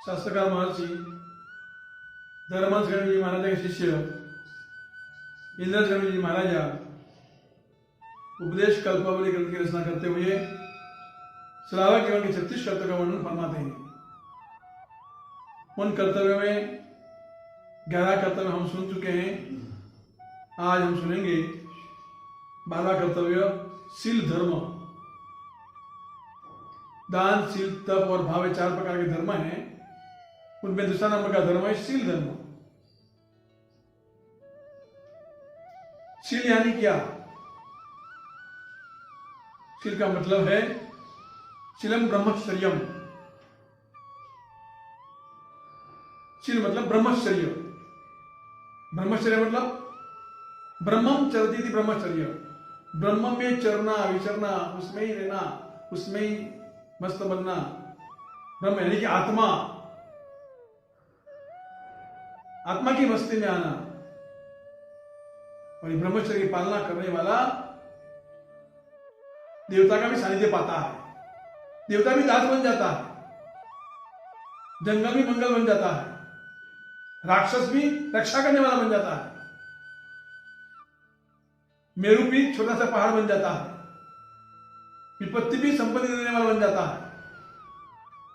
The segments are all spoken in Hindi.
शास्त्रकार महर्षि धर्महंस गणेश जी महाराजा के शिष्य इंद्रज गणेश जी महाराजा उपदेश कल्पावली ग्रंथ की रचना करते हुए श्रावक जीवन के 36 कर्तव्यों का वर्णन फरमाते हैं। उन कर्तव्यों में 11 कर्तव्य हम सुन चुके हैं। आज हम सुनेंगे 12वां कर्तव्य शील धर्म। दान, शील, तप और भाव 4 प्रकार के धर्म हैं। उनमें दूसरा नंबर का धर्म है शील धर्म। शील यानी क्या? शील का मतलब है शीलम ब्रह्मचर्यम। शील मतलब ब्रह्मचर्य। ब्रह्मचर्य मतलब ब्रह्मम चरती थी ब्रह्मचर्य। ब्रह्म में चरना, विचरना, उसमें ही रहना, उसमें ही मस्त बनना। ब्रह्म यानी कि आत्मा, आत्मा की मस्ती में आना। और ब्रह्मचर्य की पालना करने वाला देवता का भी सानिध्य पाता है। देवता भी दास बन जाता है, जंगल भी मंगल बन जाता है, राक्षस भी रक्षा करने वाला बन जाता है, मेरु भी छोटा सा पहाड़ बन जाता है, विपत्ति भी संपत्ति देने वाला बन जाता है,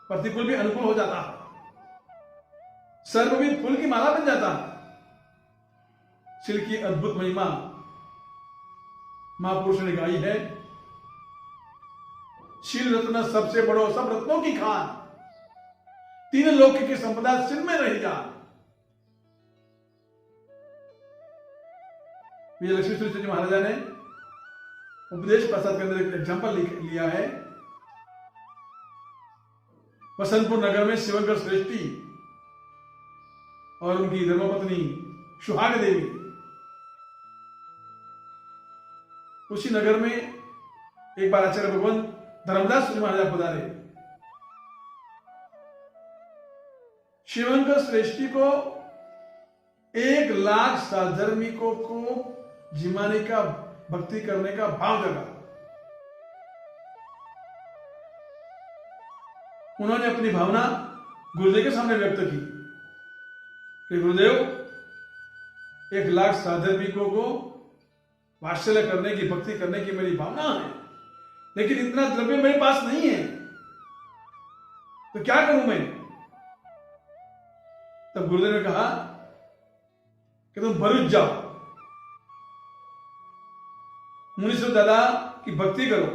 प्रतिकूल भी अनुकूल हो जाता है, सर्व भी फूल की माला बन जाता है। शील की अद्भुत महिमा महापुरुष ने गाई है। शील रत्न सबसे बड़ो सब रत्नों की खान, 3 लोक की संपदा शील में रही जा। विजय लक्ष्मी सूर्य जी महाराजा ने उपदेश प्रसाद के अंदर एक एग्जाम्पल लिया है। वसंतपुर नगर में शिवंकर श्रेष्ठी और उनकी धर्मपत्नी सुहाग देवी, उसी नगर में एक बार आचार्य भगवान धर्मदास सूर्य महाराज पधारे। शिवंकर श्रेष्ठी को 1 लाख साधर्मिकों को जिमाने का, भक्ति करने का भाव जगा। उन्होंने अपनी भावना गुरुदेव के सामने व्यक्त की कि गुरुदेव, 1 लाख साधर्मिकों को वात्सल्य करने की, भक्ति करने की मेरी भावना है, लेकिन इतना द्रव्य मेरे पास नहीं है, तो क्या करूं मैं? तब गुरुदेव ने कहा कि तुम भरूच जाओ, मुनीश्वर दादा की भक्ति करो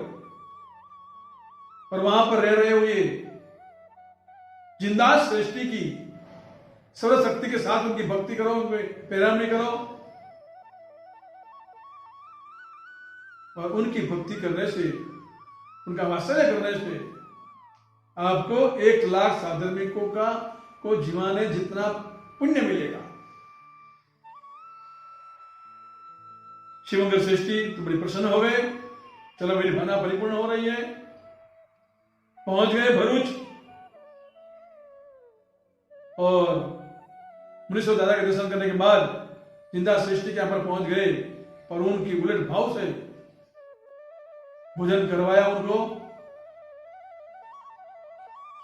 और वहां पर रह रहे हुए जिंदास सृष्टि की सर्वशक्ति के साथ उनकी भक्ति करो, उनकी पैरामणी करो और उनकी भक्ति करने से, उनका वात्सल्य करने से आपको 1 लाख साधर्मिकों को जीवाने जितना पुण्य मिलेगा। शिवंकर श्रेष्ठी तो बड़ी प्रसन्न हो गए। चलो, मेरी भावना परिपूर्ण हो रही है। पहुंच गए भरूच और मुनीश्वर दादा के दर्शन करने के बाद जिंदा श्रेष्ठी के यहां पर पहुंच गए और उनकी उलट भाव से भोजन करवाया, उनको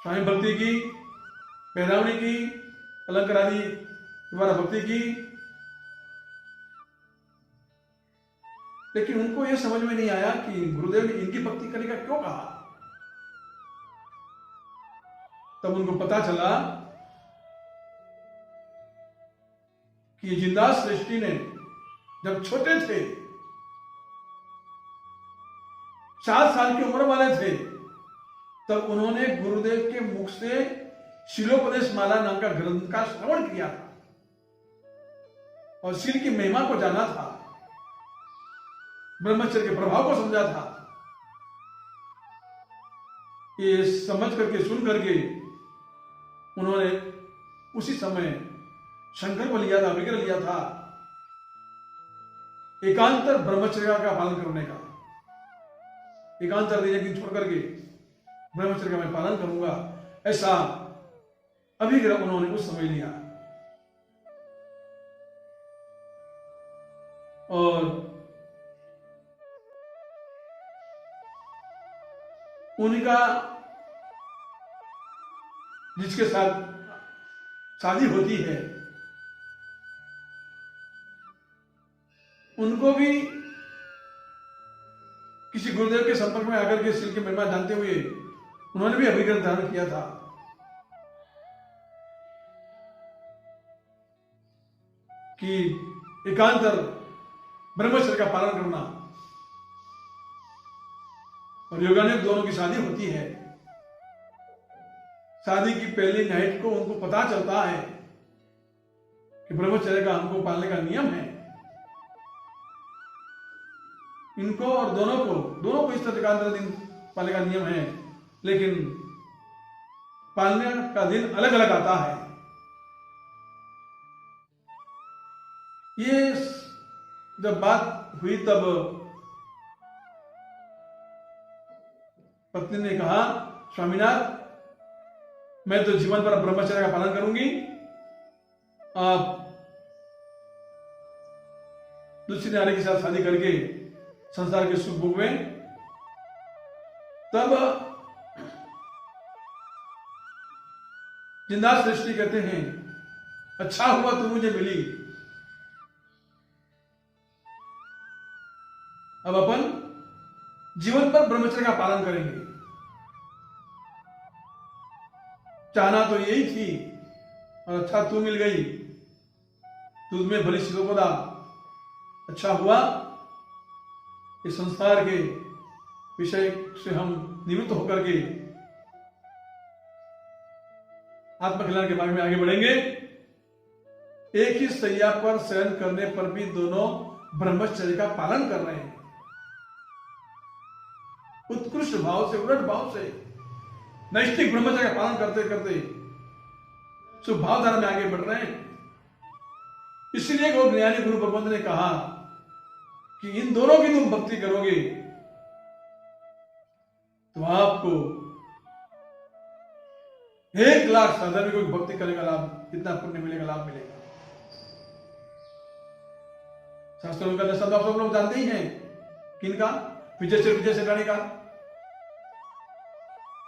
स्वामी भक्ति की, पैरावणी की, अलंकार आदि द्वारा भक्ति की। लेकिन उनको यह समझ में नहीं आया कि गुरुदेव ने इनकी भक्ति करने का क्यों कहा। तब उनको पता चला कि जिंदास सृष्टि ने जब छोटे थे, 7 साल की उम्र वाले थे, तब उन्होंने गुरुदेव के मुख से शीलोपदेश माला नाम का ग्रंथ का श्रवण किया था और शील की महिमा को जाना था, ब्रह्मचर्य के प्रभाव को समझा था। ये समझ करके, सुन करके उन्होंने उसी समय संकल्प लिया था, विग्रह लिया था एकांतर ब्रह्मचर्य का पालन करने का। एकांतर दिन छोड़ करके ब्रह्मचर्य का मैं पालन करूंगा, ऐसा अभिग्रह उन्होंने उस समय लिया। और उनका जिसके साथ शादी होती है उनको भी किसी गुरुदेव के संपर्क में आकर के शील की महिमा जानते हुए उन्होंने भी अभिग्रह धारण किया था। कि एकांतर ब्रह्मचर्य का पालन करना और योगानुग दोनों की शादी होती है। शादी की पहली नाइट को उनको पता चलता है कि ब्रह्मचर्य का हमको पालने का नियम है। इनको और दोनों को इस तरह एकांतर दिन पालने का नियम है, लेकिन पालने का दिन अलग अलग आता है। ये जब बात हुई तब पत्नी ने कहा, स्वामीनाथ मैं तो जीवन भर ब्रह्मचर्य का पालन करूंगी, आप दूसरी नारी के साथ शादी करके संसार के सुख भोगवे। तब जिंदास दृष्टि कहते हैं, अच्छा हुआ तू मुझे मिली, अब अपन जीवन पर ब्रह्मचर्य का पालन करेंगे। चाहना तो यही थी और अच्छा तू मिल गई, तुझ में भली शिरोपदा। अच्छा हुआ इस संसार के विषय से हम निवृत्त होकर के आत्मकल्याण के मार्ग में आगे बढ़ेंगे। एक ही सैया पर शयन करने पर भी दोनों ब्रह्मचर्य का पालन कर रहे हैं। उत्कृष्ट भाव से, उलट भाव से नैष्ठिक ब्रह्मचर्य का पालन करते करते शुभ भावधारा में आगे बढ़ रहे हैं। इसलिए गौ ज्ञानी गुरु भगवंत ने कहा कि इन दोनों की तुम भक्ति करोगे तो आपको 1,00,000 साधकों की भक्ति करने का लाभ, कितना पुण्य मिलेगा, लाभ मिलेगा। शास्त्रों का दर्शन आप सब लोग जानते ही हैं। किनका? विजय सेठानी का।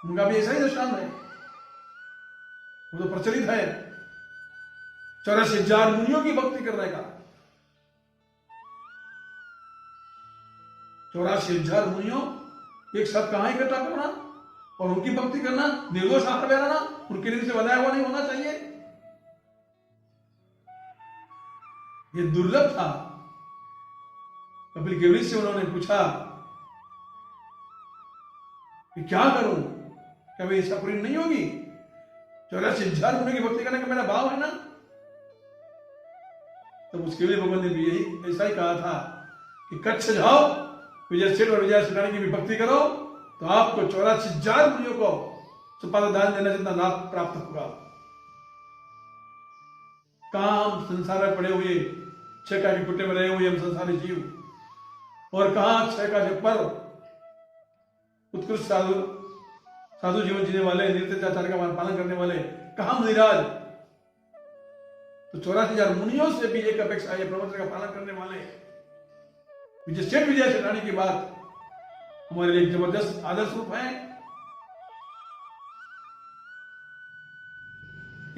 उनका भी ऐसा ही दृष्टांत है, वो तो प्रचलित है। 84,000 मुनियों की भक्ति करने का। 84,000 मुनियों एक साथ कहां इकट्ठा करना और उनकी भक्ति करना, निर्दोष आकर बैठना, उनके लिए से बनाया हुआ नहीं होना चाहिए। ये दुर्लभ था। कपिल केवली से उन्होंने पूछा कि क्या करूं, क्या मेरी इच्छा पूरी नहीं होगी? 84,000 मुनियों की भक्ति करने का मेरा भाव है ना। तो उसके लिए भगवान ने भी यही ऐसा ही कहा था कि कच्छ जाओ, विजय सेठ और विजय सेठानी की भी भक्ति करो तो आपको 84,000 मुनियों को सुपाद दान देना जितना लाभ प्राप्त होगा। कहां हम संसार में पड़े हुए छह का के कुट्टे में रहे हुए हम संसारी जीव, और कहां छह का के पर उत्कृष्ट साधु जीवन जीने वाले, नित्याचार का पालन करने वाले, कहां मुनिराज। तो 84,000 मुनियों से भी एक अपेक्षा है, ब्रह्मचर्य का पालन करने वाले विजय सेठ विजय सेठानी की बात हमारे लिए जबरदस्त आदर्श रूप है।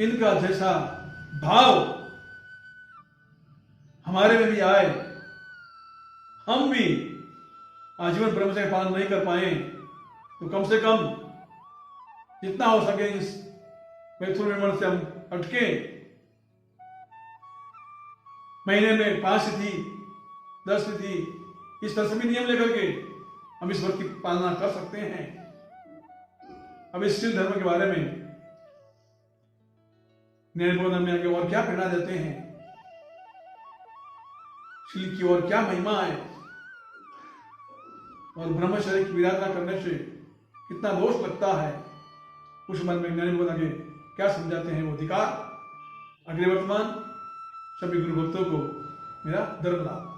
इनका जैसा भाव हमारे में भी आए, हम भी आजीवन ब्रह्मचर्य पालन नहीं कर पाए तो कम से कम जितना हो सके इस मैथुन निर्माण से हम हटके महीने में 5 तिथि 10 तिथि इस तरह से भी नियम लेकर के हम इस व्रत की पालना कर सकते हैं। अब इस शील धर्म के बारे में निर्बोधन में आगे और क्या प्रेरणा देते हैं, शील की और क्या महिमा है, और ब्रह्मचर्य की विराधना करने से कितना दोष लगता है, उस मन में ज्ञानी आगे क्या समझाते हैं वो अधिकार। अग्रे वर्तमान सभी गुरु भक्तों को मेरा धर्म लाभ।